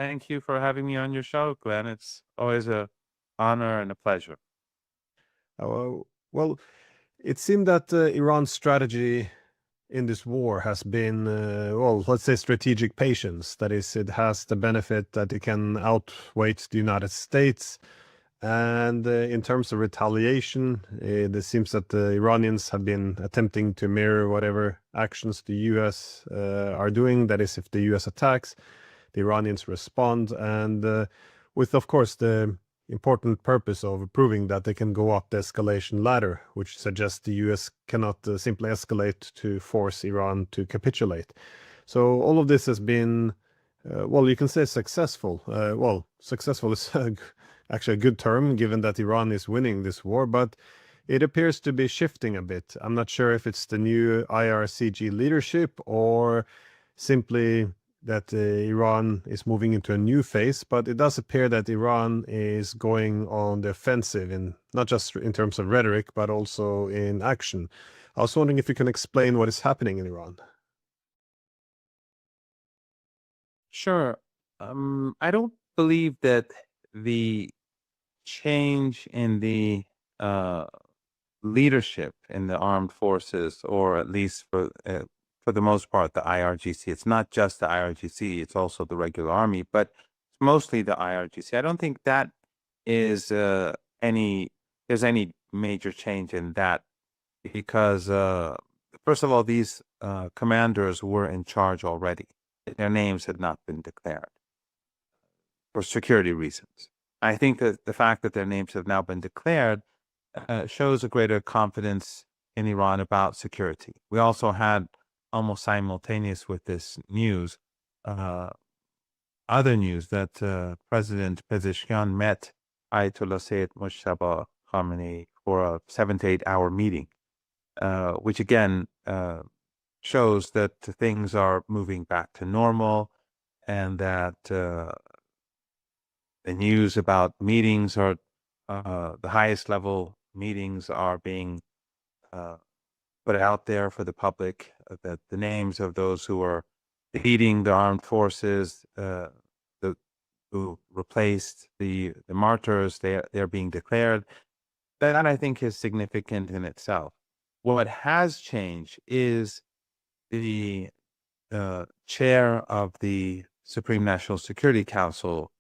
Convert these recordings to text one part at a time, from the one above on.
Thank you for having me on your show, Glenn. It's always a honor and a pleasure. Well, it seemed that Iran's strategy in this war has been, well, let's say strategic patience. That is, it has the benefit that it can outweigh the United States. And in terms of retaliation, it seems that the Iranians have been attempting to mirror whatever actions the US are doing. That is, if the US attacks, the Iranians respond. And with, of course, the important purpose of proving that they can go up the escalation ladder, which suggests the US cannot simply escalate to force Iran to capitulate. So all of this has been, well, you can say successful. Well, successful is actually a good term, given that Iran is winning this war, but it appears to be shifting a bit. I'm not sure if it's the new IRCG leadership or simply that Iran is moving into a new phase, but it does appear that Iran is going on the offensive, in not just in terms of rhetoric, but also in action. I was wondering if you can explain what is happening in Iran. Sure. I don't believe that the change in the leadership in the armed forces, or at least for the most part, the IRGC. It's not just the IRGC; it's also the regular army, but it's mostly the IRGC. I don't think that is there's any major change in that because first of all, these commanders were in charge already. Their names had not been declared for security reasons. I think that the fact that their names have now been declared shows a greater confidence in Iran about security. We also had almost simultaneous with this news, other news that President Pezeshkian met Ayatollah Seyed Mohammad Khamenei for a 7 to 8 hour meeting, which again shows that things are moving back to normal, and that the news about meetings are the highest level meetings are being put out there for the public, that the names of those who are leading the armed forces, who replaced the martyrs, they're being declared. That I think is significant in itself. What has changed is the chair of the Supreme National Security Council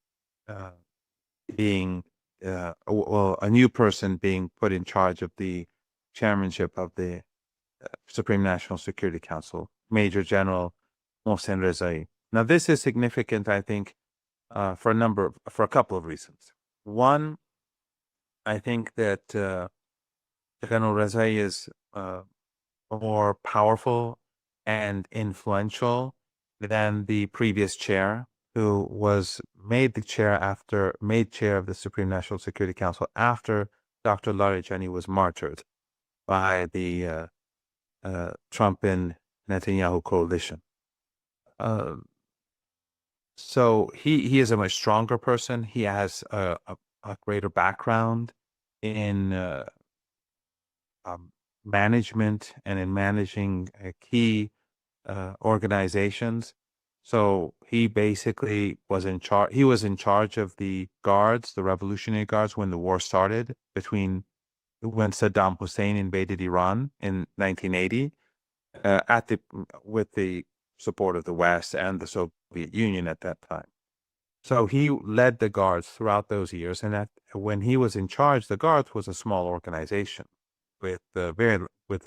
being well, a new person being put in charge of the chairmanship of the Supreme National Security Council, Major General Mohsen Rezai. Now, this is significant, I think, for a couple of reasons. One, I think that General Rezai is more powerful and influential than the previous chair, who was made chair of the Supreme National Security Council after Dr. Larijani was martyred by the Trump and Netanyahu coalition. So he is a much stronger person. He has a greater background in management and in managing key organizations. So he basically was in charge. He was in charge of the guards, the Revolutionary Guards, when the war started when Saddam Hussein invaded Iran in 1980, with the support of the West and the Soviet Union at that time. So he led the guards throughout those years, and when he was in charge, the guards was a small organization with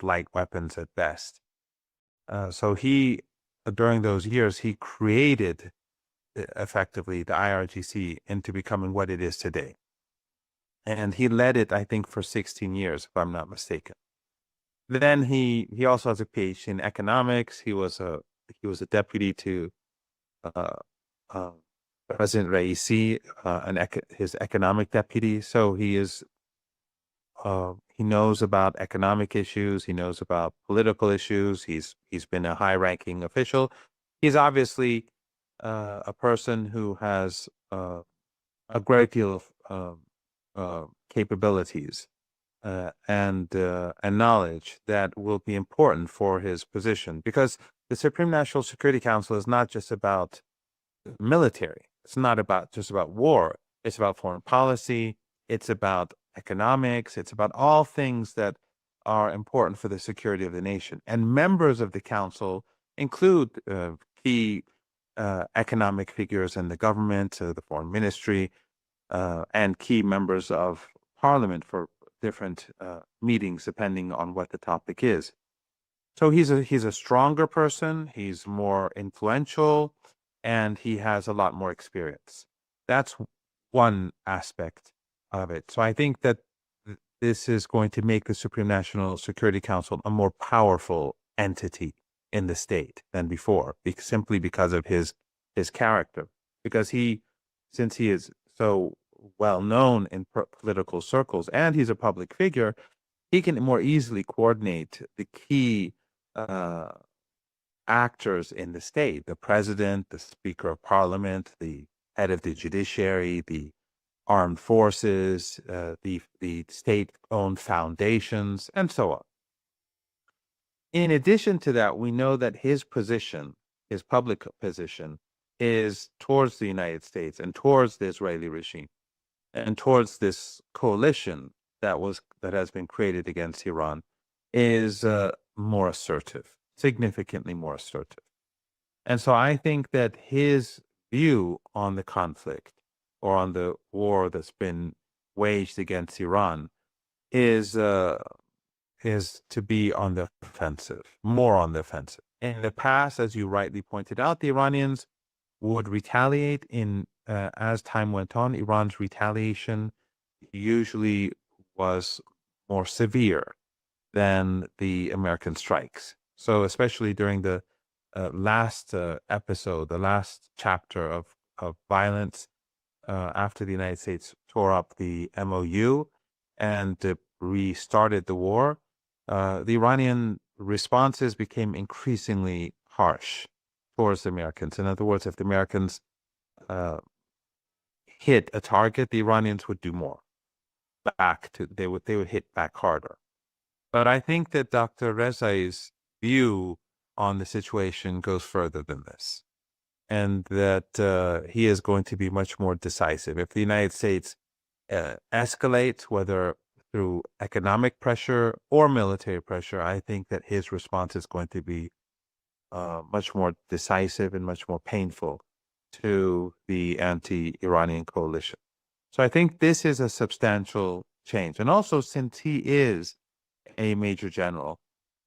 light weapons at best. So during those years, he created effectively the IRGC into becoming what it is today. And he led it, I think, for 16 years, if I'm not mistaken. Then he also has a PhD in economics. He was a deputy to President Raisi, his economic deputy. So he knows about economic issues. He knows about political issues. He's been a high-ranking official. He's obviously a person who has a great deal of capabilities and knowledge that will be important for his position, because the Supreme National Security Council is not just about military. it's not about just about war. It's about foreign policy. It's about economics. It's about all things that are important for the security of the nation. And members of the council include key economic figures in the government, the foreign ministry, and key members of parliament for different meetings, depending on what the topic is. So he's a stronger person. He's more influential, and he has a lot more experience. That's one aspect of it. So I think that this is going to make the Supreme National Security Council a more powerful entity in the state than before, simply because of his character. Because since he is so well known in political circles and he's a public figure, he can more easily coordinate the key actors in the state: the president, the speaker of parliament, the head of the judiciary, the armed forces, the state-owned foundations, and so on. In addition to that, we know that his position, his public position, is towards the United States and towards the Israeli regime and towards this coalition that has been created against Iran, is more assertive, significantly more assertive. And so I think that his view on the conflict or on the war that's been waged against Iran is to be on the offensive, more on the offensive. In the past, as you rightly pointed out, the Iranians would retaliate as time went on. Iran's retaliation usually was more severe than the American strikes. So especially during the last episode, the last chapter of violence after the United States tore up the MOU and restarted the war, the Iranian responses became increasingly harsh towards the Americans. In other words, if the Americans hit a target, the Iranians would do more. They would hit back harder. But I think that Dr. Rezai's view on the situation goes further than this, and that he is going to be much more decisive. If the United States escalates, whether through economic pressure or military pressure, I think that his response is going to be much more decisive and much more painful to the anti-Iranian coalition. So I think this is a substantial change. And also, since he is a major general,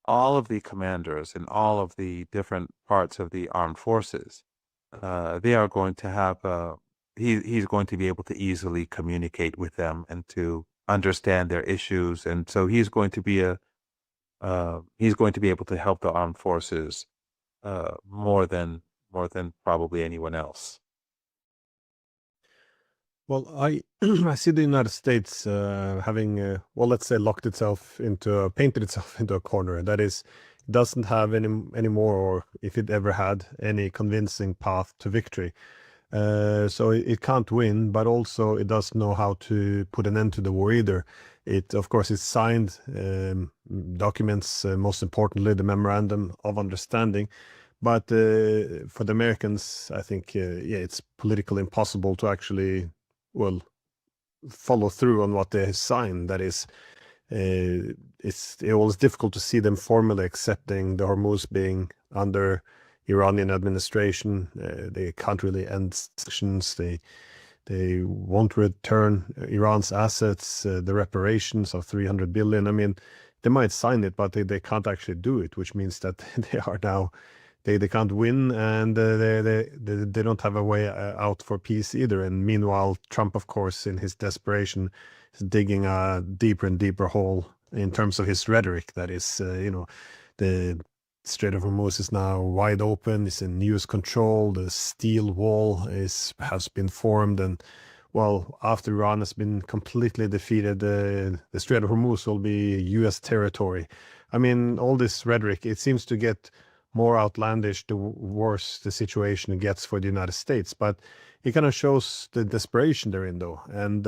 all of the commanders in all of the different parts of the armed forces, they are going to have, he's going to be able to easily communicate with them and to understand their issues. And so he's going to be able to help the armed forces more than probably anyone else. Well, I I see the United States having, well, let's say, painted itself into a corner. That is, it doesn't have any more, or if it ever had, any convincing path to victory. So it can't win, but also it doesn't know how to put an end to the war either. Of course, it's signed documents, most importantly, the Memorandum of Understanding. But for the Americans, I think, it's politically impossible to actually, well, follow through on what they signed. That is, it's always difficult to see them formally accepting the Hormuz being under Iranian administration. They can't really end sanctions. They won't return Iran's assets, the reparations of 300 billion. I mean, they might sign it, but they can't actually do it, which means that they are now, they can't win, and they don't have a way out for peace either. And meanwhile, Trump, of course, in his desperation, is digging a deeper and deeper hole in terms of his rhetoric. That is, the Strait of Hormuz is now wide open. It's in U.S. control. The steel wall has been formed, and well, after Iran has been completely defeated, the Strait of Hormuz will be U.S. territory. I mean, all this rhetoric, it seems to get more outlandish the worse the situation gets for the United States. But it kind of shows the desperation they're in, though. And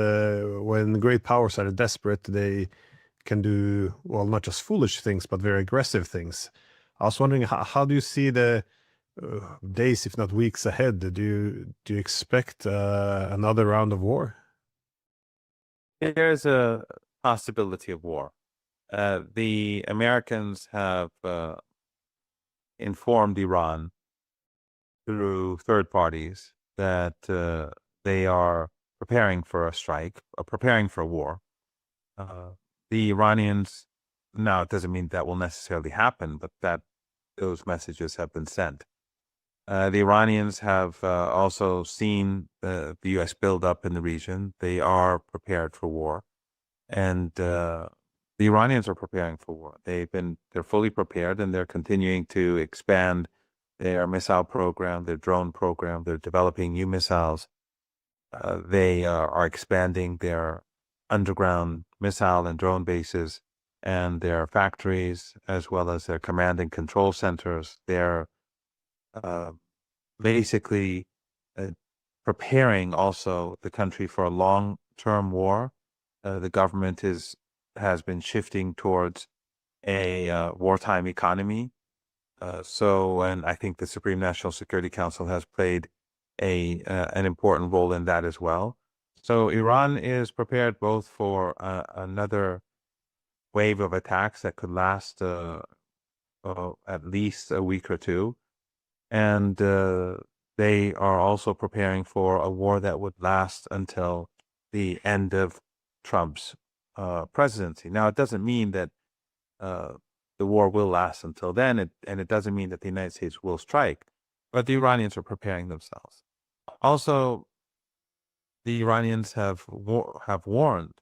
when great powers are desperate, they can do, well, not just foolish things, but very aggressive things. I was wondering, how do you see days, if not weeks ahead? Do you expect another round of war? There's a possibility of war. The Americans have informed Iran through third parties that they are preparing for a strike, preparing for a war. The Iranians, now it doesn't mean that will necessarily happen, but that those messages have been sent. The Iranians have also seen the U.S. build up in the region. They are prepared for war, and the Iranians are preparing for war. They're fully prepared, and they're continuing to expand their missile program, their drone program. They're developing new missiles. They are expanding their underground missile and drone bases and their factories, as well as their command and control centers. They're basically preparing also the country for a long-term war. The government has been shifting towards a wartime economy. And I think the Supreme National Security Council has played an important role in that as well. So Iran is prepared both for another wave of attacks that could last at least a week or two, and they are also preparing for a war that would last until the end of Trump's presidency. Now, it doesn't mean that the war will last until then, and it doesn't mean that the United States will strike, but the Iranians are preparing themselves. Also, the Iranians have warned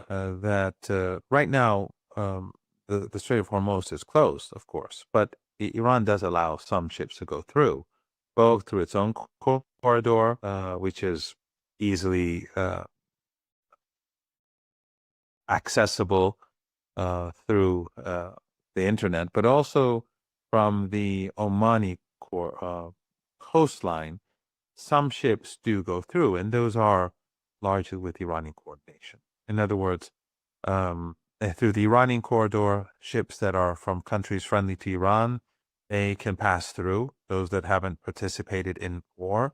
that right now the Strait of Hormuz is closed, of course, but Iran does allow some ships to go through, both through its own corridor, which is easily accessible through the internet, but also from the Omani coastline. Some ships do go through, and those are largely with Iranian coordination. In other words, through the Iranian corridor, ships that are from countries friendly to Iran, they can pass through, those that haven't participated in war.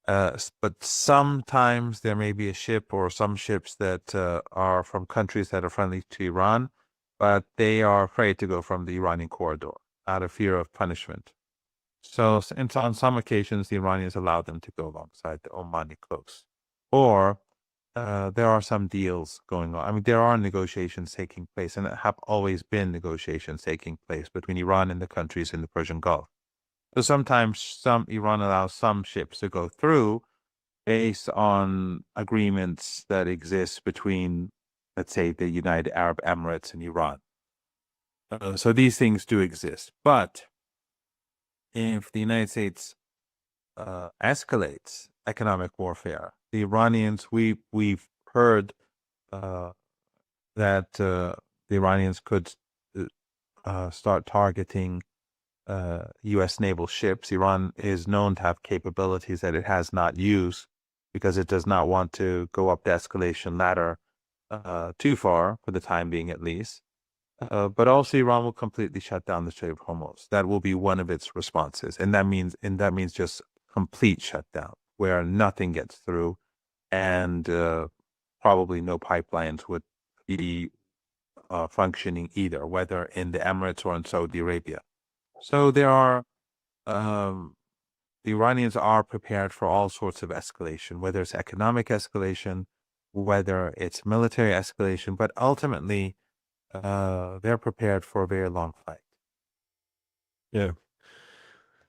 But sometimes there may be a ship or some ships that are from countries that are friendly to Iran, but they are afraid to go from the Iranian corridor out of fear of punishment. So on some occasions, the Iranians allow them to go alongside the Omani coast. Or there are some deals going on. I mean, there are negotiations taking place, and there have always been negotiations taking place between Iran and the countries in the Persian Gulf. So sometimes Iran allows some ships to go through based on agreements that exist between, let's say, the United Arab Emirates and Iran. So these things do exist. But if the United States escalates economic warfare, the Iranians, we've heard that the Iranians could start targeting U.S. naval ships. Iran is known to have capabilities that it has not used because it does not want to go up the escalation ladder too far, for the time being at least. But also Iran will completely shut down the Strait of Hormuz. That will be one of its responses. And that means just complete shutdown where nothing gets through, and probably no pipelines would be functioning either, whether in the Emirates or in Saudi Arabia. So there are, the Iranians are prepared for all sorts of escalation, whether it's economic escalation, whether it's military escalation, but ultimately they're prepared for a very long fight. Yeah.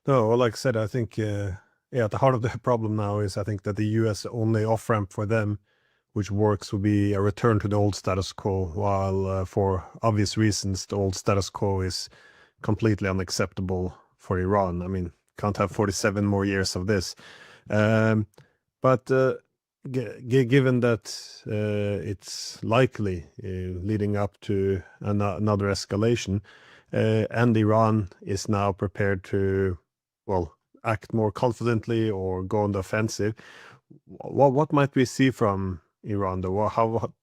No, well, like I said, I think, at the heart of the problem now is I think that the U.S. only off-ramp for them, which works, would be a return to the old status quo, while for obvious reasons, the old status quo is completely unacceptable for Iran. I mean, can't have 47 more years of this. But given that it's likely leading up to another escalation, and Iran is now prepared to, well, act more confidently or go on the offensive, what might we see from Iran, though?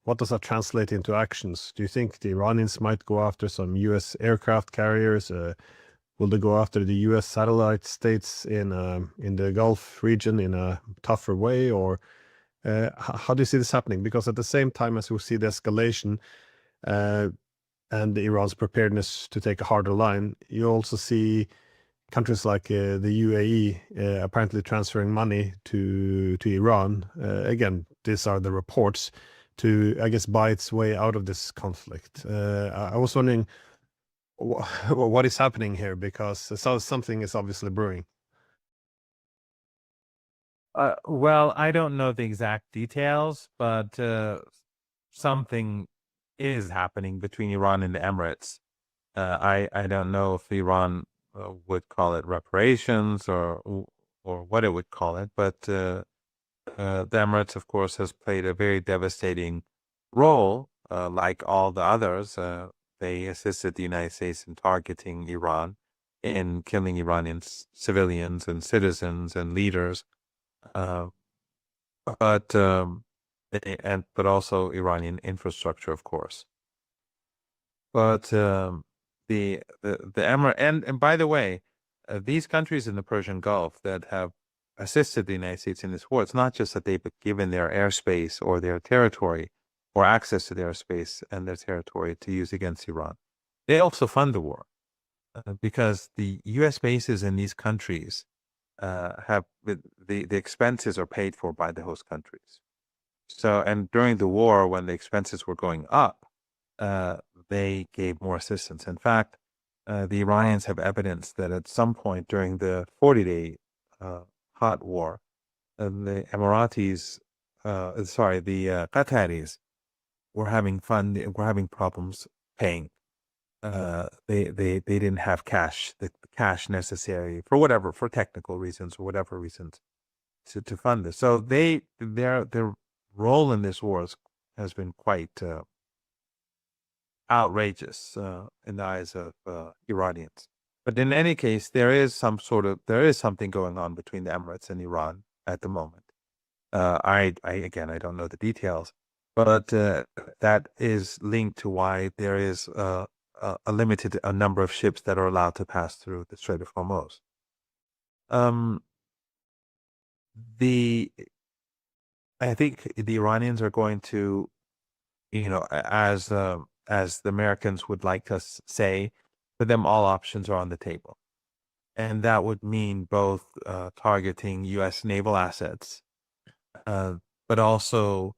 What does that translate into actions? Do you think the Iranians might go after some U.S. aircraft carriers, Will they go after the U.S. satellite states in the Gulf region in a tougher way, or how do you see this happening? Because at the same time as we see the escalation and Iran's preparedness to take a harder line, you also see countries like the UAE apparently transferring money to Iran. Again, these are the reports to, I guess, buy its way out of this conflict. I was wondering what is happening here, because something is obviously brewing. Well, I don't know the exact details, but something is happening between Iran and the Emirates. I don't know if Iran would call it reparations or what it would call it, but the Emirates, of course, has played a very devastating role, like all the others. They assisted the United States in targeting Iran, in killing Iranian civilians and citizens and leaders. Uh, but but also Iranian infrastructure, of course. But the Emir and by the way, these countries in the Persian Gulf that have assisted the United States in this war, it's not just that they've given their airspace or their territory or access to their space and their territory to use against Iran. They also fund the war because the U.S. bases in these countries have the expenses are paid for by the host countries. So, and during the war, when the expenses were going up, they gave more assistance. In fact, the Iranians have evidence that at some point during the 40-day hot war, the Emiratis, the Qataris were having problems paying. They didn't have the cash necessary for technical reasons or whatever reasons to fund this. So their role in this war has been quite outrageous in the eyes of Iranians. But in any case, there is something going on between the Emirates and Iran at the moment. I again, I don't know the details, but that is linked to why there is a limited number of ships that are allowed to pass through the Strait of Hormuz. I think the Iranians are going to, as the Americans would like to say, for them, all options are on the table. And that would mean both targeting U.S. naval assets, but also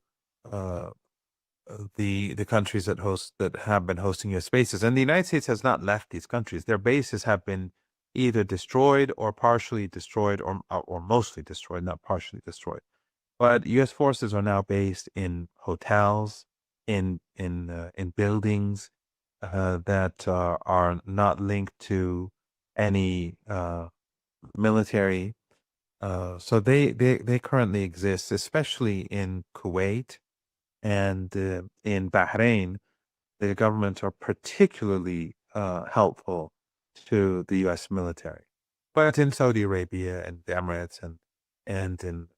the countries that have been hosting U.S. bases. And the United States has not left these countries. Their bases have been either destroyed or partially destroyed or mostly destroyed, not partially destroyed. But U.S. forces are now based in hotels, in buildings that are not linked to any military. So they currently exist, especially in Kuwait and in Bahrain. The governments are particularly helpful to the U.S. military, but in Saudi Arabia and the Emirates and in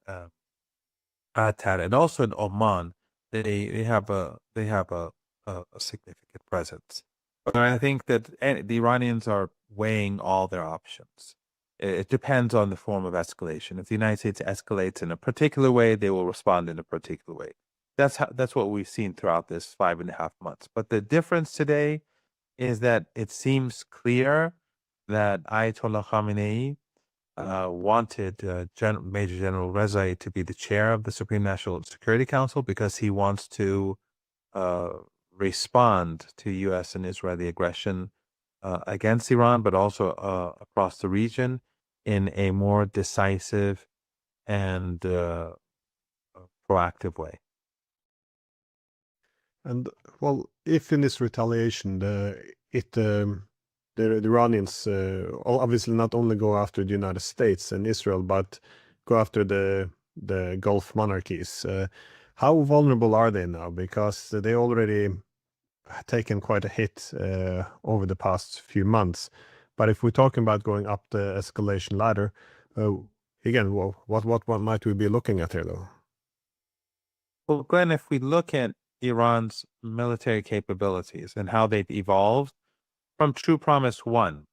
Qatar and also in Oman, they have a significant presence. But I think that the Iranians are weighing all their options. It depends on the form of escalation. If the United States escalates in a particular way, they will respond in a particular way. That's what we've seen throughout this 5.5 months. But the difference today is that it seems clear that Ayatollah Khamenei wanted Major General Rezai to be the chair of the Supreme National Security Council because he wants to respond to U.S. and Israeli aggression against Iran, but also across the region in a more decisive and proactive way. And well, if in this retaliation, the Iranians obviously not only go after the United States and Israel, but go after the Gulf monarchies. How vulnerable are they now? Because they already taken quite a hit over the past few months. But if we're talking about going up the escalation ladder, again, well, what might we be looking at here, though? Well, Glenn, if we look at Iran's military capabilities and how they've evolved from True Promise 1,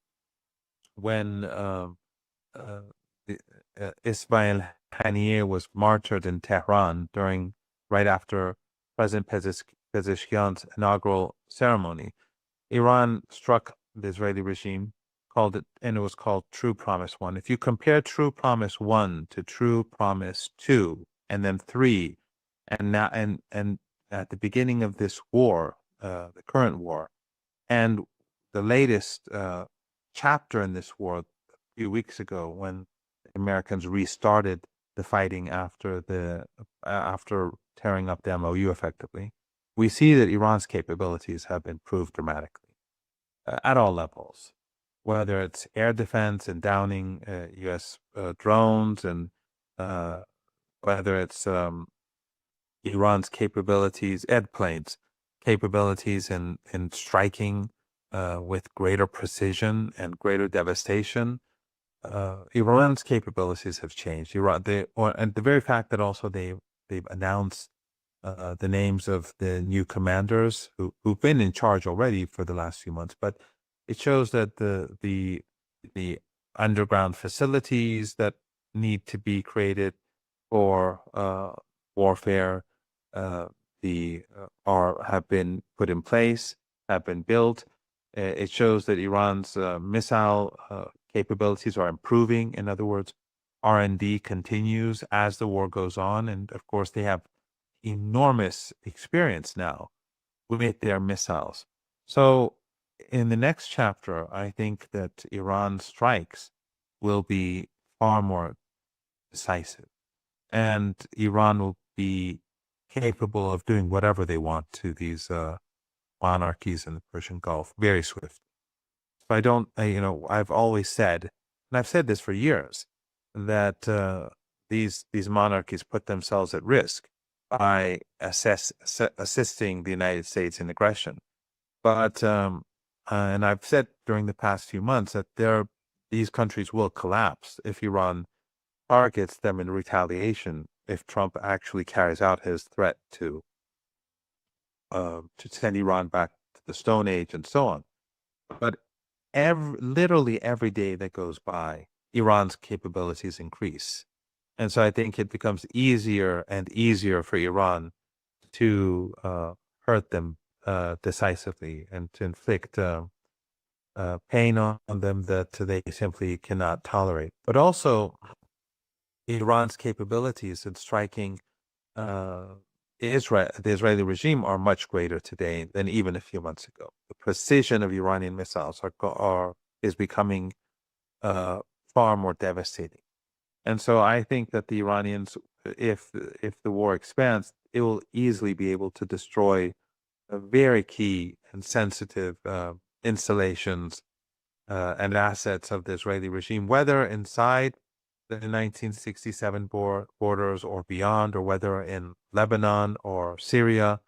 when uh, Ismail Haniyeh was martyred in Tehran right after President Pezeshkian's inaugural ceremony. Iran struck the Israeli regime, and it was called True Promise 1. If you compare True Promise 1 to True Promise 2 and then 3, and now and at the beginning of this war, the current war, and the latest chapter in this war a few weeks ago, when the Americans restarted the fighting after tearing up the MOU effectively, we see that Iran's capabilities have improved dramatically at all levels, whether it's air defense and downing U.S. Drones, and whether it's Iran's capabilities, planes capabilities in striking with greater precision and greater devastation. Iran's capabilities have changed. And the very fact that also they've announced the names of the new commanders who've been in charge already for the last few months, but it shows that the underground facilities that need to be created for warfare have been put in place, have been built. It shows that Iran's missile capabilities are improving. In other words, R&D continues as the war goes on, and of course they have enormous experience now with their missiles. So in the next chapter, I think that Iran's strikes will be far more decisive, and Iran will be capable of doing whatever they want to these monarchies in the Persian Gulf very swiftly. So I've always said, and I've said this for years, that these monarchies put themselves at risk by assisting the United States in aggression. But and I've said during the past few months that these countries will collapse if Iran targets them in retaliation, if Trump actually carries out his threat to send Iran back to the Stone Age and so on. But literally every day that goes by, Iran's capabilities increase. And so I think it becomes easier and easier for Iran to hurt them decisively and to inflict pain on them that they simply cannot tolerate. But also, Iran's capabilities in striking the Israeli regime are much greater today than even a few months ago. The precision of Iranian missiles is becoming far more devastating. And so I think that the Iranians, if the war expands, it will easily be able to destroy very key and sensitive installations and assets of the Israeli regime, whether inside the 1967 borders or beyond, or whether in Lebanon or Syria.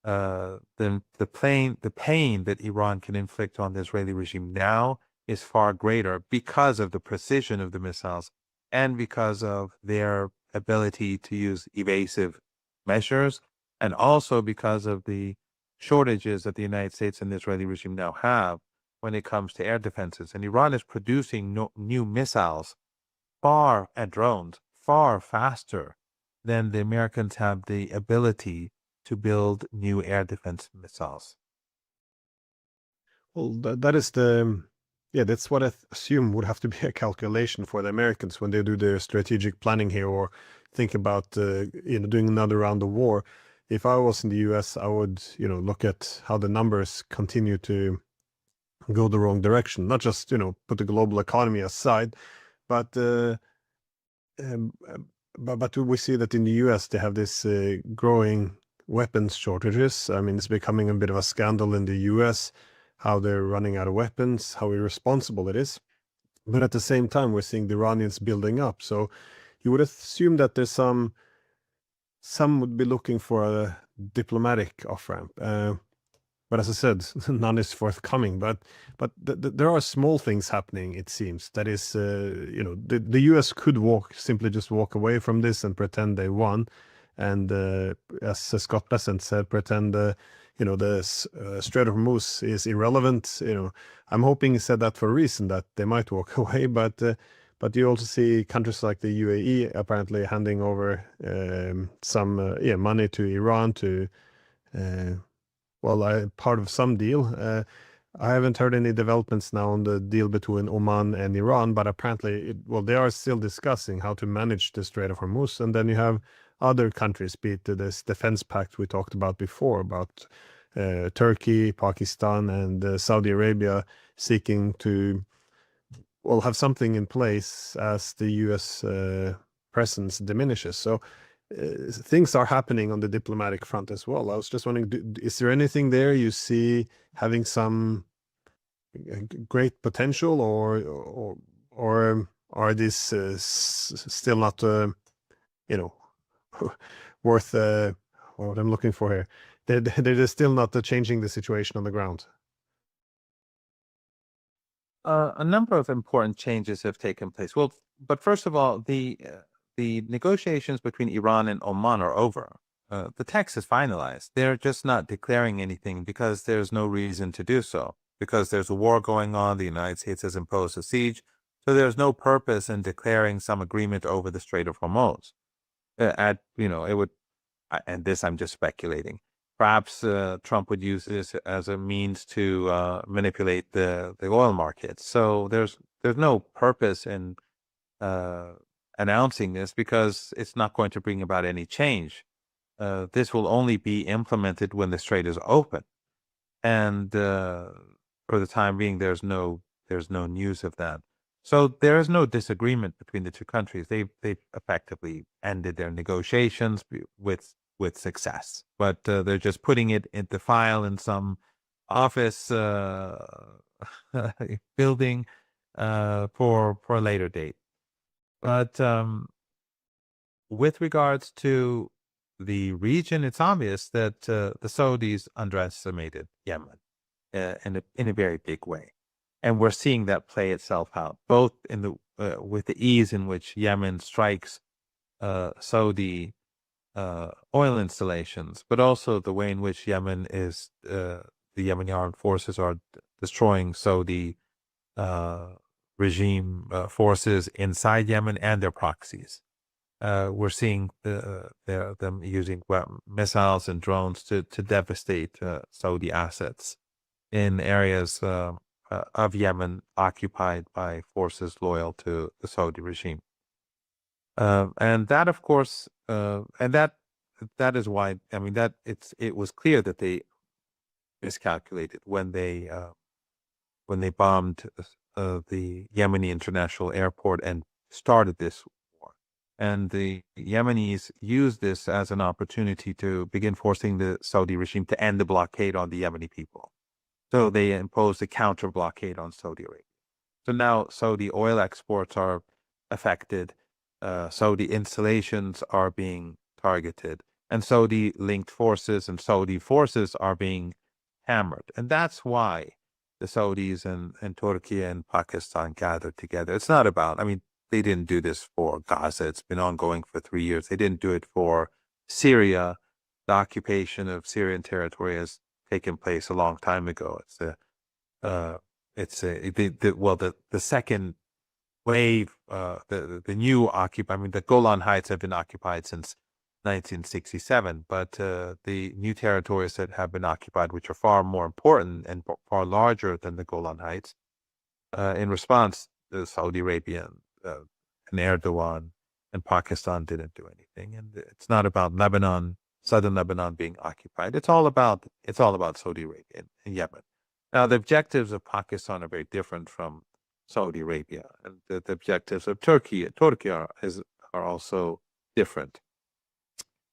The pain that Iran can inflict on the Israeli regime now is far greater because of the precision of the missiles and because of their ability to use evasive measures, and also because of the shortages that the United States and the Israeli regime now have when it comes to air defenses. And Iran is producing new missiles and drones far faster than the Americans have the ability to build new air defense missiles. Well, that's what I assume would have to be a calculation for the Americans when they do their strategic planning here or think about doing another round of war. If I was in the US, I would look at how the numbers continue to go the wrong direction. Not just put the global economy aside, but we see that in the US they have this growing weapons shortages. I mean, it's becoming a bit of a scandal in the US how they're running out of weapons, how irresponsible it is. But at the same time, we're seeing the Iranians building up. So you would assume that there's some would be looking for a diplomatic off-ramp. But as I said, none is forthcoming. But there are small things happening, it seems. That is, the US could simply just walk away from this and pretend they won. And as Scott Pleasant said, pretend the Strait of Hormuz is irrelevant. I'm hoping he said that for a reason, that they might walk away, but you also see countries like the UAE apparently handing over some money to Iran to part of some deal. I haven't heard any developments now on the deal between Oman and Iran, but apparently, they are still discussing how to manage the Strait of Hormuz. And then you have other countries, be it this defense pact we talked about before, about Turkey, Pakistan, and Saudi Arabia seeking to, have something in place as the U.S. presence diminishes. So things are happening on the diplomatic front as well. I was just wondering, is there anything there you see having some great potential, or are these still not, worth what I'm looking for here? They're still not changing the situation on the ground. A number of important changes have taken place. Well, but first of all, the negotiations between Iran and Oman are over. The text is finalized. They're just not declaring anything because there's no reason to do so. Because there's a war going on, the United States has imposed a siege, so there's no purpose in declaring some agreement over the Strait of Hormuz. It would, and this I'm just speculating. Perhaps Trump would use this as a means to manipulate the oil markets. So there's no purpose in announcing this because it's not going to bring about any change. This will only be implemented when the strait is open, and for the time being, there's no news of that. So there is no disagreement between the two countries. They've effectively ended their negotiations with success, but they're just putting it in the file in some office building for a later date. But with regards to the region, it's obvious that the Saudis underestimated Yemen in a very big way, and we're seeing that play itself out both in the with the ease in which Yemen strikes Saudi oil installations, but also the way in which Yemen is the Yemeni armed forces are destroying Saudi regime forces inside Yemen and their proxies. We're seeing them using missiles and drones to devastate Saudi assets in areas of Yemen occupied by forces loyal to the Saudi regime. And that, of course, and that is why, I mean, it was clear that they miscalculated when they bombed the Yemeni International Airport and started this war. And the Yemenis used this as an opportunity to begin forcing the Saudi regime to end the blockade on the Yemeni people. So they imposed a counter blockade on Saudi Arabia. So now Saudi oil exports are affected. Saudi installations are being targeted, and Saudi linked forces and Saudi forces are being hammered. And that's why the Saudis and Turkey and Pakistan gathered together. It's not about, I mean, they didn't do this for Gaza. It's been ongoing for 3 years. They didn't do it for Syria. The occupation of Syrian territory has taken place a long time ago. The second wave, the new occupy. I mean, the Golan Heights have been occupied since 1967, but the new territories that have been occupied, which are far more important and far larger than the Golan Heights, in response, Saudi Arabia and Erdogan and Pakistan didn't do anything. And it's not about Lebanon, southern Lebanon being occupied. It's all about Saudi Arabia and Yemen. Now, the objectives of Pakistan are very different from Saudi Arabia, and the objectives of Turkey are also different.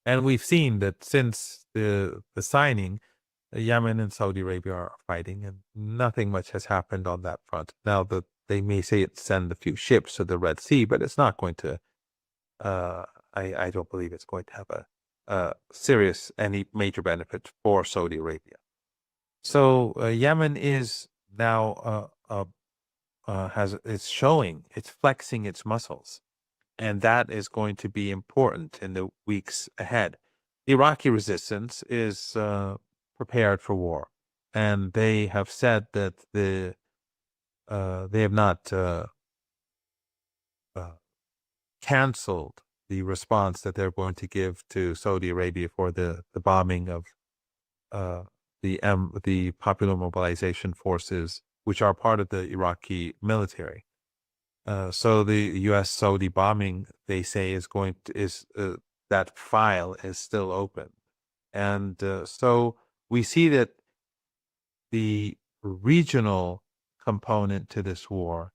And we've seen that since the signing, Yemen and Saudi Arabia are fighting, and nothing much has happened on that front. Now, they may say it send a few ships to the Red Sea, but it's not going to. I don't believe it's going to have any major benefit for Saudi Arabia. So Yemen is now it's flexing its muscles, and that is going to be important in the weeks ahead. The Iraqi resistance is prepared for war, and they have said that they have not uh, canceled the response that they're going to give to Saudi Arabia for the bombing of uh, the Popular Mobilization Forces, which are part of the Iraqi military. So the U.S. Saudi bombing, they say, is that file is still open, and so we see that the regional component to this war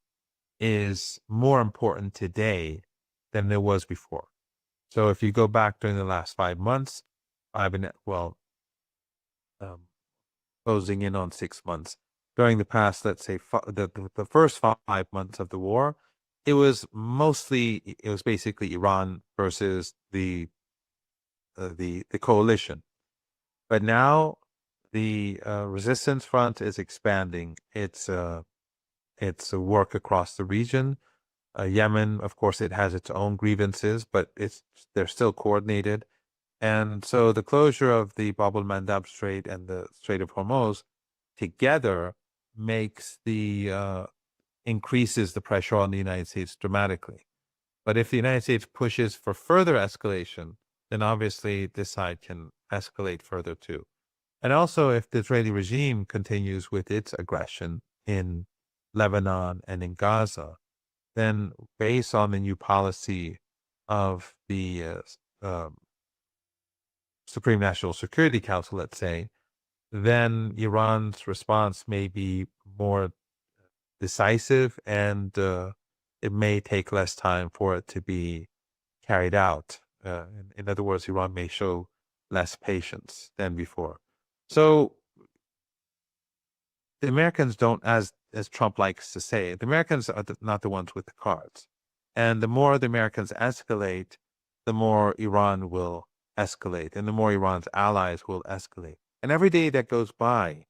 is more important today than it was before. So if you go back during the last 5 months, I've been, well, um, closing in on 6 months. During the past, let's say the first 5 months of the war, it was basically Iran versus the coalition. But now the resistance front is expanding. It's a work across the region. Yemen, of course, it has its own grievances, but they're still coordinated. And so the closure of the Bab el-Mandab Strait and the Strait of Hormuz together increases the pressure on the United States dramatically. But if the United States pushes for further escalation, then obviously this side can escalate further too. And also, if the Israeli regime continues with its aggression in Lebanon and in Gaza, then based on the new policy of the Supreme National Security Council, let's say, then Iran's response may be more decisive, and it may take less time for it to be carried out. In other words, Iran may show less patience than before. So the Americans don't, as Trump likes to say, the Americans are not the ones with the cards. And the more the Americans escalate, the more Iran will escalate, and the more Iran's allies will escalate. And every day that goes by,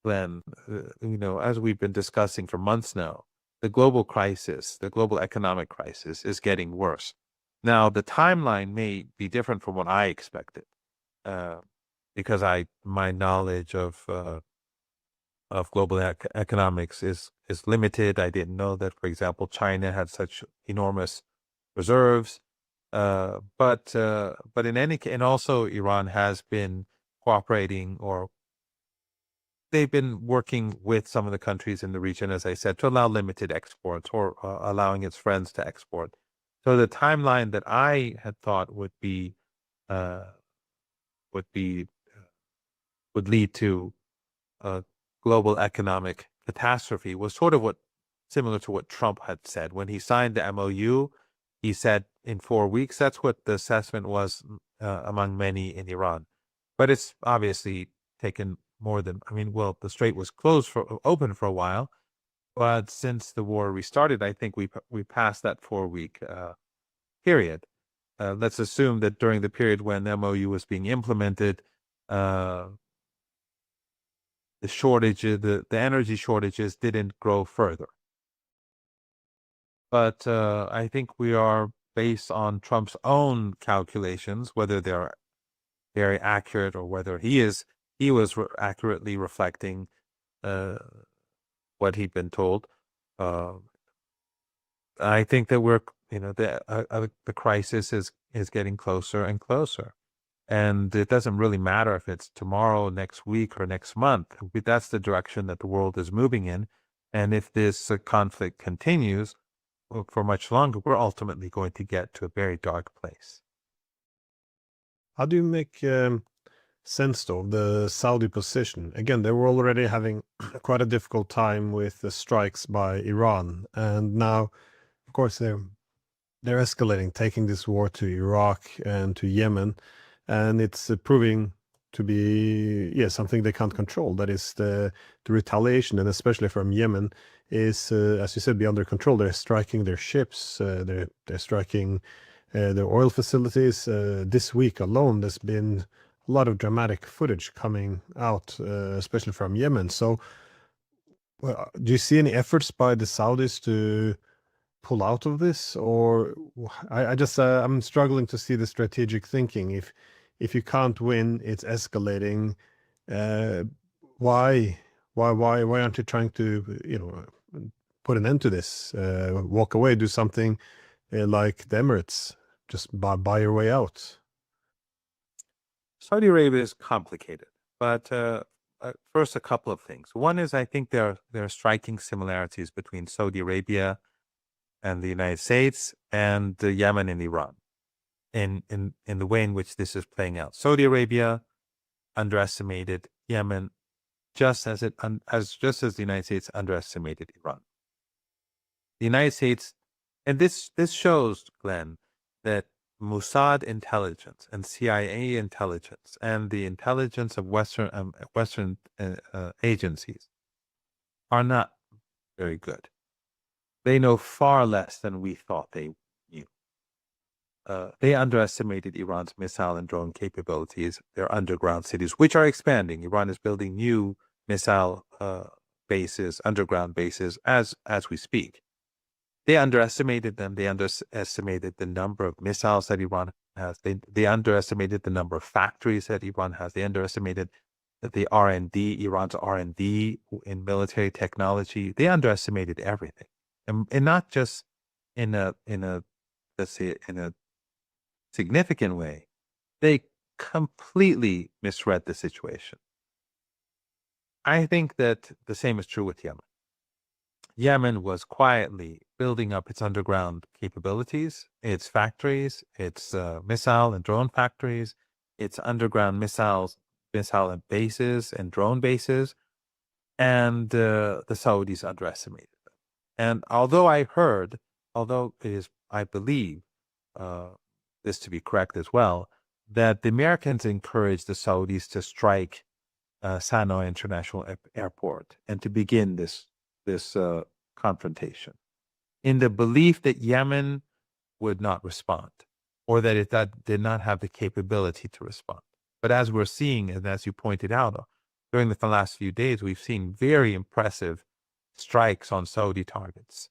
Glenn, as we've been discussing for months now, the global crisis, the global economic crisis, is getting worse. Now, the timeline may be different from what I expected, because my knowledge of global economics is limited. I didn't know that, for example, China had such enormous reserves. But in any case, and also Iran has been cooperating, or they've been working with some of the countries in the region, as I said, to allow limited exports, or allowing its friends to export. So the timeline that I had thought would lead to a global economic catastrophe was sort of similar to what Trump had said when he signed the MOU. He said in 4 weeks. That's what the assessment was among many in Iran. But it's obviously taken more than, the strait was open for a while, but since the war restarted, I think we passed that 4 week period. Let's assume that during the period when the MOU was being implemented, the energy shortages didn't grow further. But I think we are, based on Trump's own calculations, whether they're very accurate or whether he was accurately reflecting what he'd been told. I think that the crisis is getting closer and closer, and it doesn't really matter if it's tomorrow, next week, or next month. That's the direction that the world is moving in, and if this conflict continues for much longer, we're ultimately going to get to a very dark place. How do you make sense of the Saudi position? Again, they were already having quite a difficult time with the strikes by Iran, and now, of course, they're escalating, taking this war to Iraq and to Yemen, and it's proving to be something they can't control. That is the retaliation, and especially from Yemen, is as you said, beyond their control. They're striking their ships, they're striking their oil facilities. This week alone, there's been a lot of dramatic footage coming out, especially from Yemen. So, do you see any efforts by the Saudis to pull out of this, or I just I'm struggling to see the strategic thinking. If you can't win, it's escalating. Why, why aren't you trying to, put an end to this? Walk away, do something like the Emirates, just buy your way out. Saudi Arabia is complicated, but first, a couple of things. One is I think there are striking similarities between Saudi Arabia and the United States and Yemen and Iran in the way in which this is playing out. Saudi Arabia underestimated Yemen just as the United States underestimated Iran. The United States, and this shows, Glenn, that Mossad intelligence and CIA intelligence and the intelligence of Western agencies are not very good. They know far less than we thought they knew. They underestimated Iran's missile and drone capabilities, their underground cities, which are expanding. Iran is building new missile bases, underground bases, as we speak. They underestimated them. They underestimated the number of missiles that Iran has. They underestimated the number of factories that Iran has. They underestimated the R&D, Iran's R&D in military technology. They underestimated everything, and not just in a let's say in a significant way. They completely misread the situation. I think that the same is true with Yemen. Yemen was quietly building up its underground capabilities, its factories, its missile and drone factories, its underground missile and bases and drone bases, and the Saudis underestimated them. And although it is, I believe, this to be correct as well, that the Americans encouraged the Saudis to strike Sana'a International Airport and to begin this confrontation in the belief that Yemen would not respond or that it did not have the capability to respond. But as we're seeing, and as you pointed out, during the last few days, we've seen very impressive strikes on Saudi targets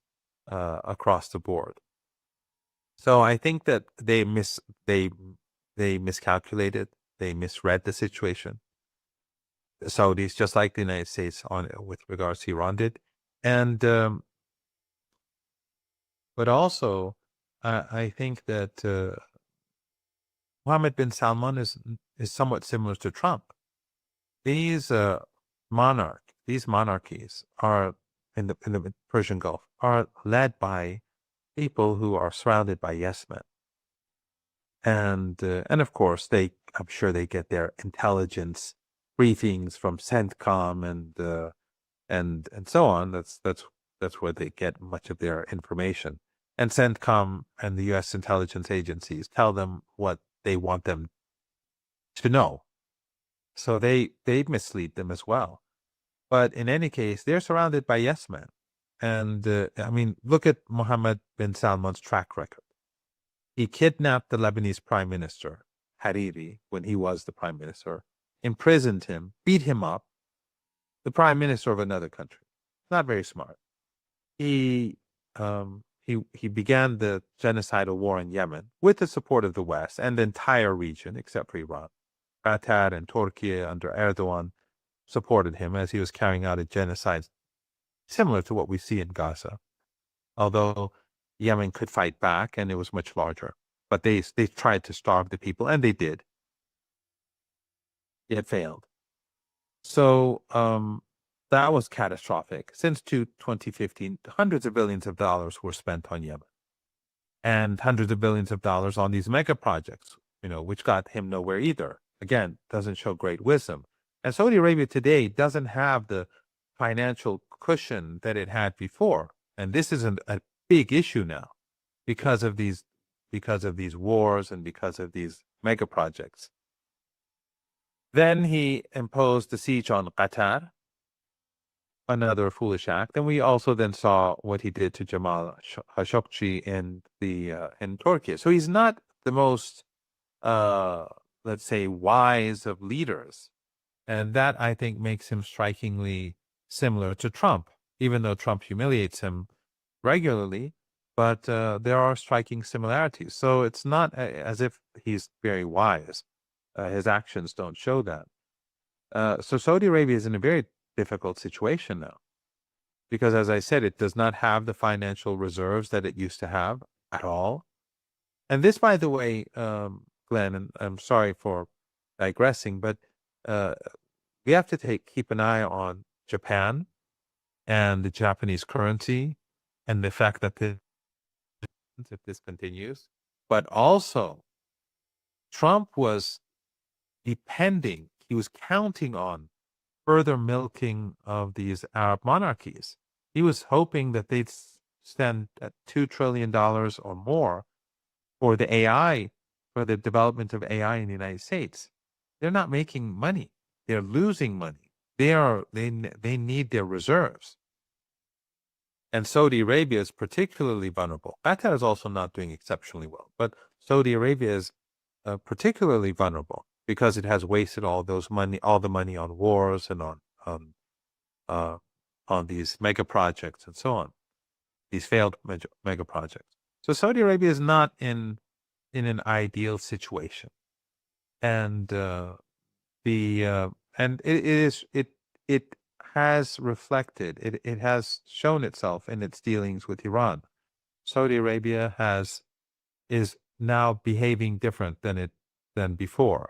across the board. So I think that they miscalculated, they misread the situation. The Saudis, just like the United States with regards to Iran did. And but also, I think that Mohammed bin Salman is somewhat similar to Trump. These monarchies are in the Persian Gulf are led by people who are surrounded by yes men, and of course I'm sure they get their intelligence briefings from CENTCOM and so on. That's where they get much of their information. And CENTCOM and the U.S. intelligence agencies tell them what they want them to know. So they mislead them as well. But in any case, they're surrounded by yes men. And I mean, look at Mohammed bin Salman's track record. He kidnapped the Lebanese prime minister, Hariri, when he was the prime minister, imprisoned him, beat him up, the prime minister of another country. Not very smart. He began the genocidal war in Yemen with the support of the West and the entire region, except for Iran. Qatar and Turkey under Erdogan supported him as he was carrying out a genocide similar to what we see in Gaza. Although Yemen could fight back and it was much larger. But they tried to starve the people, and they did. It failed. So that was catastrophic. Since 2015, hundreds of billions of dollars were spent on Yemen. And hundreds of billions of dollars on these mega projects, which got him nowhere either. Again, doesn't show great wisdom. And Saudi Arabia today doesn't have the financial cushion that it had before. And this is a big issue now because of these wars and because of these mega projects. Then he imposed the siege on Qatar, another foolish act. And we also then saw what he did to Jamal Khashoggi in Turkey. So he's not the most, let's say, wise of leaders. And that, I think, makes him strikingly similar to Trump, even though Trump humiliates him regularly. But there are striking similarities. So it's not as if he's very wise. His actions don't show that. So Saudi Arabia is in a very difficult situation now because, as I said, it does not have the financial reserves that it used to have at all. And this, by the way, Glenn, and I'm sorry for digressing, but uh, we have to keep an eye on Japan and the Japanese currency and the fact that if this continues, but also Trump was depending, he was counting on further milking of these Arab monarchies. He was hoping that they'd spend $2 trillion or more for the AI, for the development of AI in the United States. They're not making money. They're losing money. They need their reserves. And Saudi Arabia is particularly vulnerable. Qatar is also not doing exceptionally well, but Saudi Arabia is particularly vulnerable because it has wasted all the money on wars and on these mega projects and so on, these failed mega projects. So Saudi Arabia is not in an ideal situation, and it has reflected, it has shown itself in its dealings with Iran. Saudi Arabia is now behaving different than before,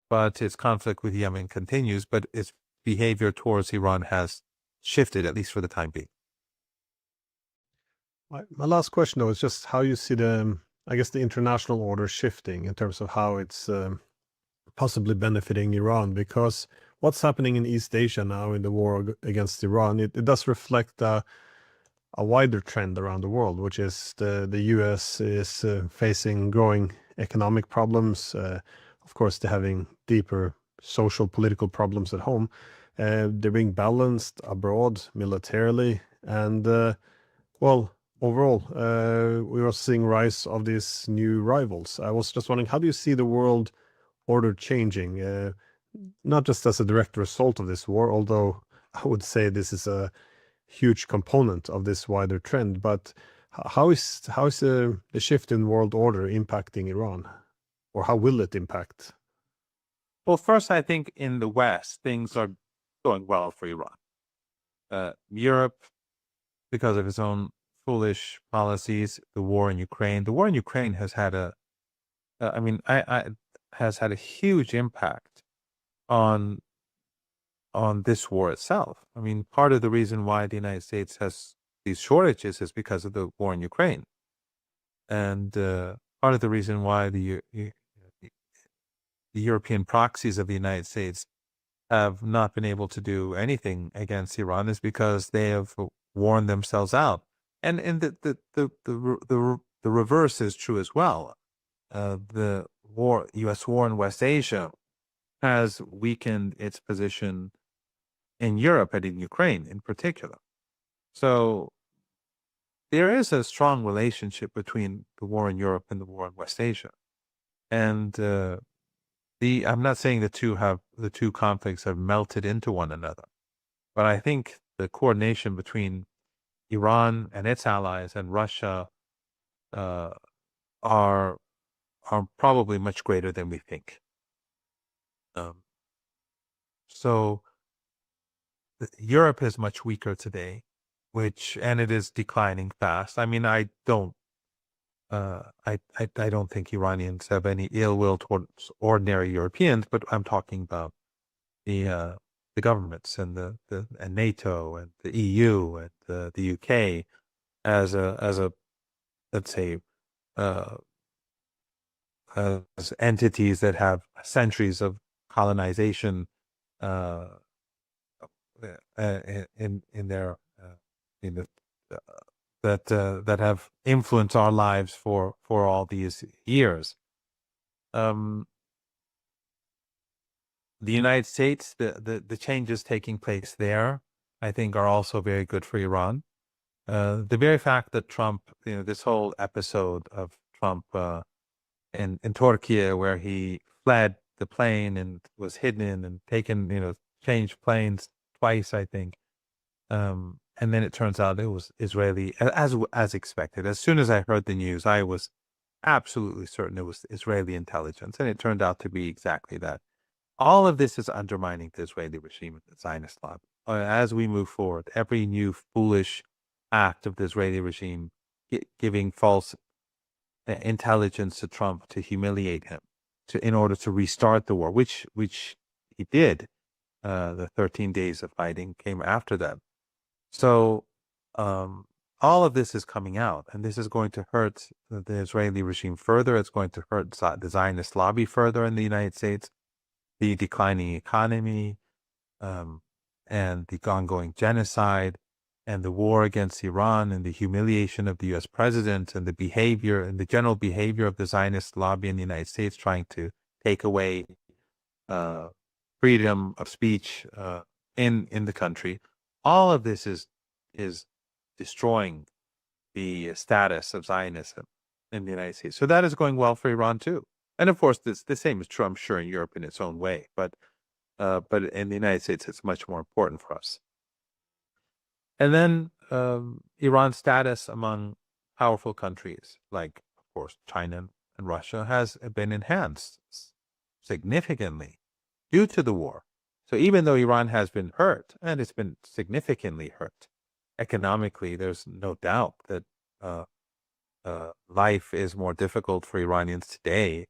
but its conflict with Yemen continues, but its behavior towards Iran has shifted, at least for the time being. My last question, though, is just how you see I guess, the international order shifting in terms of how it's possibly benefiting Iran, because what's happening in East Asia now in the war against Iran, it does reflect a wider trend around the world, which is the US is facing growing economic problems. Of course, they're having deeper social, political problems at home. They're being balanced abroad militarily. And, well, overall, we are seeing rise of these new rivals. I was just wondering, how do you see the world order changing? Not just as a direct result of this war, although I would say this is a huge component of this wider trend, but how is the shift in world order impacting Iran, or how will it impact? Well, first, I think in the West, things are going well for Iran. Europe, because of its own foolish policies, the war in Ukraine has had has had a huge impact on this war itself. I mean, part of the reason why the United States has these shortages is because of the war in Ukraine, and part of the reason why the European proxies of the United States have not been able to do anything against Iran is because they have worn themselves out. And the reverse is true as well. The U.S. war in West Asia has weakened its position in Europe and in Ukraine in particular. So there is a strong relationship between the war in Europe and the war in West Asia. And I'm not saying the two conflicts have melted into one another, but I think the coordination between Iran and its allies and Russia are probably much greater than we think. So Europe is much weaker today, and it is declining fast. I mean, I don't think Iranians have any ill will towards ordinary Europeans, but I'm talking about the governments and and NATO and the EU and the UK as a let's say as entities that have centuries of colonization in their in the that have influenced our lives for all these years. The United States, the changes taking place there, I think, are also very good for Iran. The very fact that Trump, this whole episode of Trump in Turkey, where he fled the plane and was hidden and taken, changed planes twice, I think. And then it turns out it was Israeli, as expected. As soon as I heard the news, I was absolutely certain it was Israeli intelligence, and it turned out to be exactly that. All of this is undermining the Israeli regime and the Zionist lobby. As we move forward, every new foolish act of the Israeli regime giving false intelligence to Trump to humiliate him, in order to restart the war, which he did. The 13 days of fighting came after that. So all of this is coming out, and this is going to hurt the Israeli regime further. It's going to hurt the Zionist lobby further in the United States. The declining economy, and the ongoing genocide, and the war against Iran, and the humiliation of the U.S. president, and the behavior and the general behavior of the Zionist lobby in the United States, trying to take away freedom of speech in the country. All of this is destroying the status of Zionism in the United States. So that is going well for Iran too. And of course, the same is true, I'm sure, in Europe in its own way. But in the United States, it's much more important for us. And then Iran's status among powerful countries, like, of course, China and Russia, has been enhanced significantly due to the war. So even though Iran has been hurt, and it's been significantly hurt economically, there's no doubt that life is more difficult for Iranians today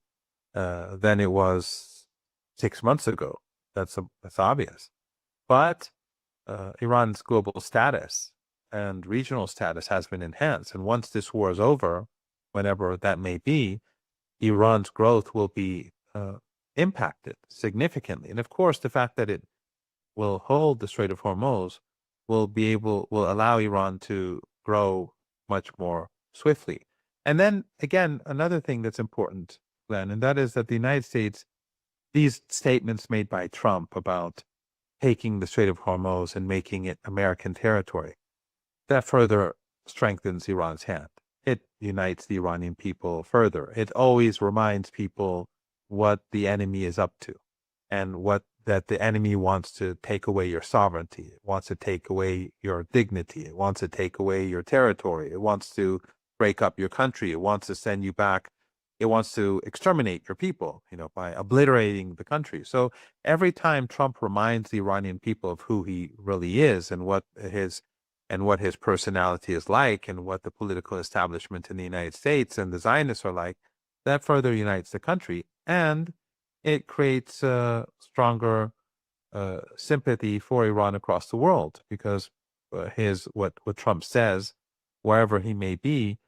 than it was 6 months ago. That's obvious. But Iran's global status and regional status has been enhanced. And once this war is over, whenever that may be, Iran's growth will be impacted significantly. And of course, the fact that it will hold the Strait of Hormuz will allow Iran to grow much more swiftly. And then again, another thing that's important, Glenn, and that is that the United States, these statements made by Trump about taking the Strait of Hormuz and making it American territory, that further strengthens Iran's hand. It unites the Iranian people further. It always reminds people what the enemy is up to, and that the enemy wants to take away your sovereignty. It wants to take away your dignity. It wants to take away your territory. It wants to break up your country. It wants to send you back. It wants to exterminate your people, by obliterating the country. So every time Trump reminds the Iranian people of who he really is, and what his personality is like, and what the political establishment in the United States and the Zionists are like, that further unites the country, and it creates stronger sympathy for Iran across the world, because what Trump says, wherever he may be,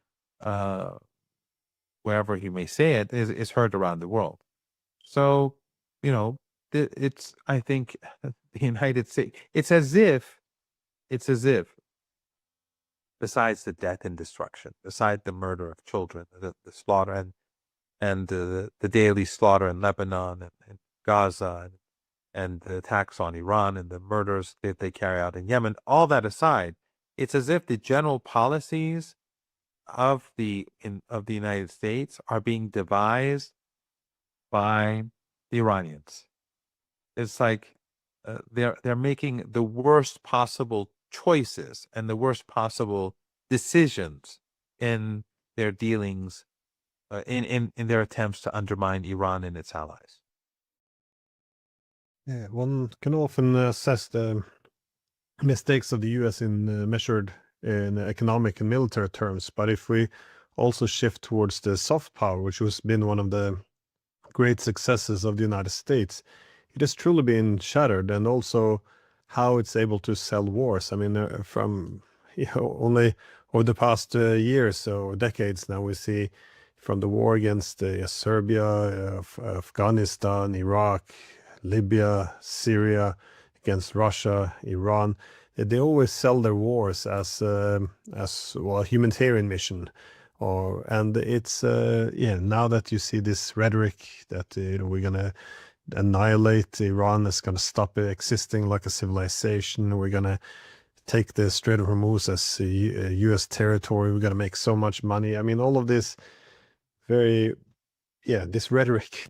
wherever he may say it, is heard around the world. So, it's, I think, the United States, it's as if, besides the death and destruction, beside the murder of children, the slaughter, and the daily slaughter in Lebanon and Gaza, and the attacks on Iran, and the murders that they carry out in Yemen, all that aside, it's as if the general policies of the United States are being devised by the Iranians. It's like they're making the worst possible choices and the worst possible decisions in their dealings, in their attempts to undermine Iran and its allies. Yeah, one can often assess the mistakes of the U.S. measured in economic and military terms, but if we also shift towards the soft power, which has been one of the great successes of the United States, it has truly been shattered, and also how it's able to sell wars. I mean, from only over the past years or decades now, we see from the war against Serbia, Afghanistan, Iraq, Libya, Syria, against Russia, Iran. They always sell their wars as well, a humanitarian mission, and it's now that you see this rhetoric that we're gonna annihilate Iran, is gonna stop existing like a civilization, we're gonna take the Strait of Hormuz as U.S. territory, we're gonna make so much money. I mean, all of this this rhetoric,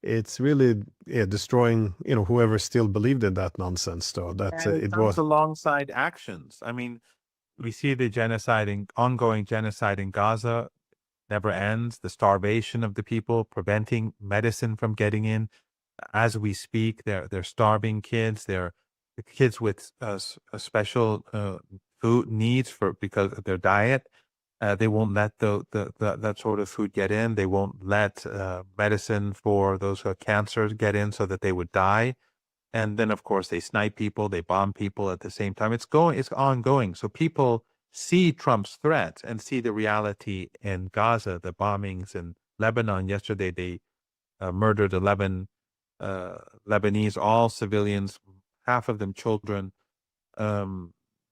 it's really destroying whoever still believed in that nonsense, though, that it was alongside actions. I mean, we see the ongoing genocide in Gaza never ends, the starvation of the people, preventing medicine from getting in, as we speak. They're starving kids. They're kids with a special food needs for because of their diet. They won't let that sort of food get in. They won't let medicine for those who have cancer get in, so that they would die. And then, of course, they snipe people, they bomb people at the same time. It's ongoing. So people see Trump's threat and see the reality in Gaza, the bombings in Lebanon. Yesterday, they murdered 11 Lebanese, all civilians, half of them children.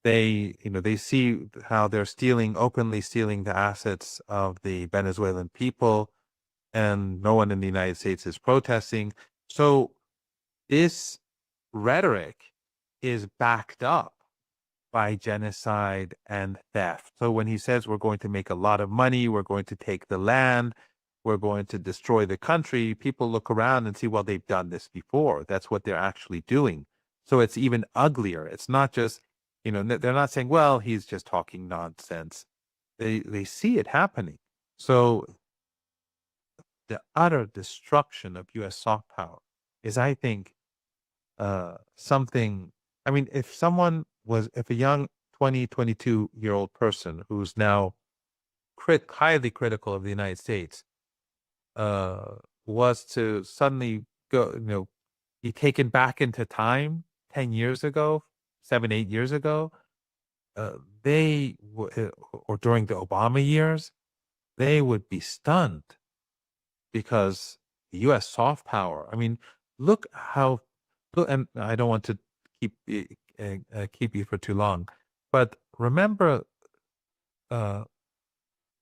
They see how they're openly stealing the assets of the Venezuelan people, and no one in the United States is protesting. So this rhetoric is backed up by genocide and theft. So when he says we're going to make a lot of money, we're going to take the land, we're going to destroy the country, people look around and see, well, they've done this before. That's what they're actually doing. So it's even uglier. It's not just, they're not saying, well, he's just talking nonsense. They see it happening. So the utter destruction of U.S. soft power is, I think, something. I mean, if a young 22-year-old person who's now highly critical of the United States, was to suddenly be taken back into time 10 years ago, 7, 8 years ago, or during the Obama years, they would be stunned, because the U.S. soft power. I mean, look, and I don't want to keep you for too long, but remember the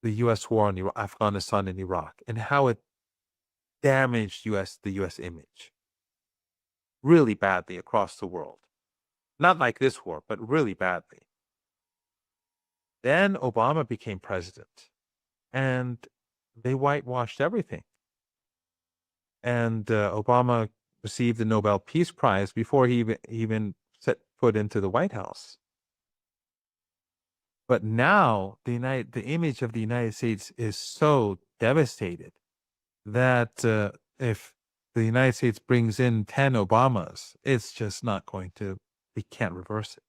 U.S. war in Afghanistan and Iraq, and how it damaged the U.S. image really badly across the world. Not like this war, but really badly. Then Obama became president, and they whitewashed everything. And Obama received the Nobel Peace Prize before he even set foot into the White House. But now the image of the United States is so devastated that if the United States brings in 10 Obamas, it's just not going to. We can't reverse it.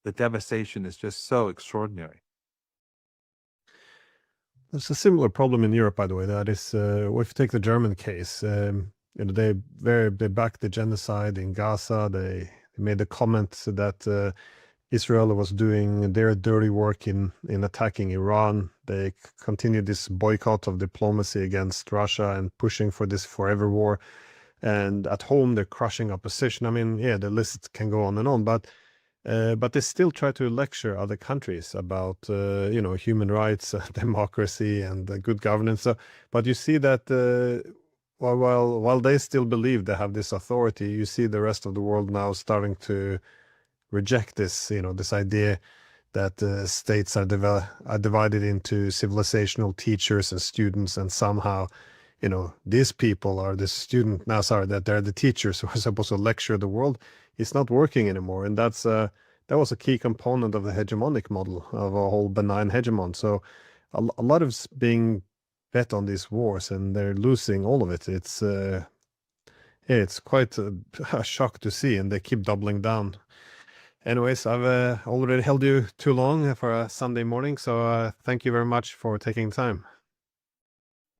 The devastation is just so extraordinary. There's a similar problem in Europe, by the way. That is, if you take the German case, they backed the genocide in Gaza. They made the comment that Israel was doing their dirty work in attacking Iran. They continued this boycott of diplomacy against Russia and pushing for this forever war. And at home, they're crushing opposition. I mean, yeah, the list can go on and on, but they still try to lecture other countries about human rights, democracy, and good governance. So, but you see that while they still believe they have this authority, you see the rest of the world now starting to reject this. This idea that states are divided into civilizational teachers and students, and somehow, these people are the student now. Sorry, that they're the teachers who are supposed to lecture the world. It's not working anymore, and that was a key component of the hegemonic model of a whole benign hegemon. So a lot of being bet on these wars, and they're losing all of it. It's quite a shock to see, and they keep doubling down. Anyways, I've already held you too long for a Sunday morning, so thank you very much for taking time.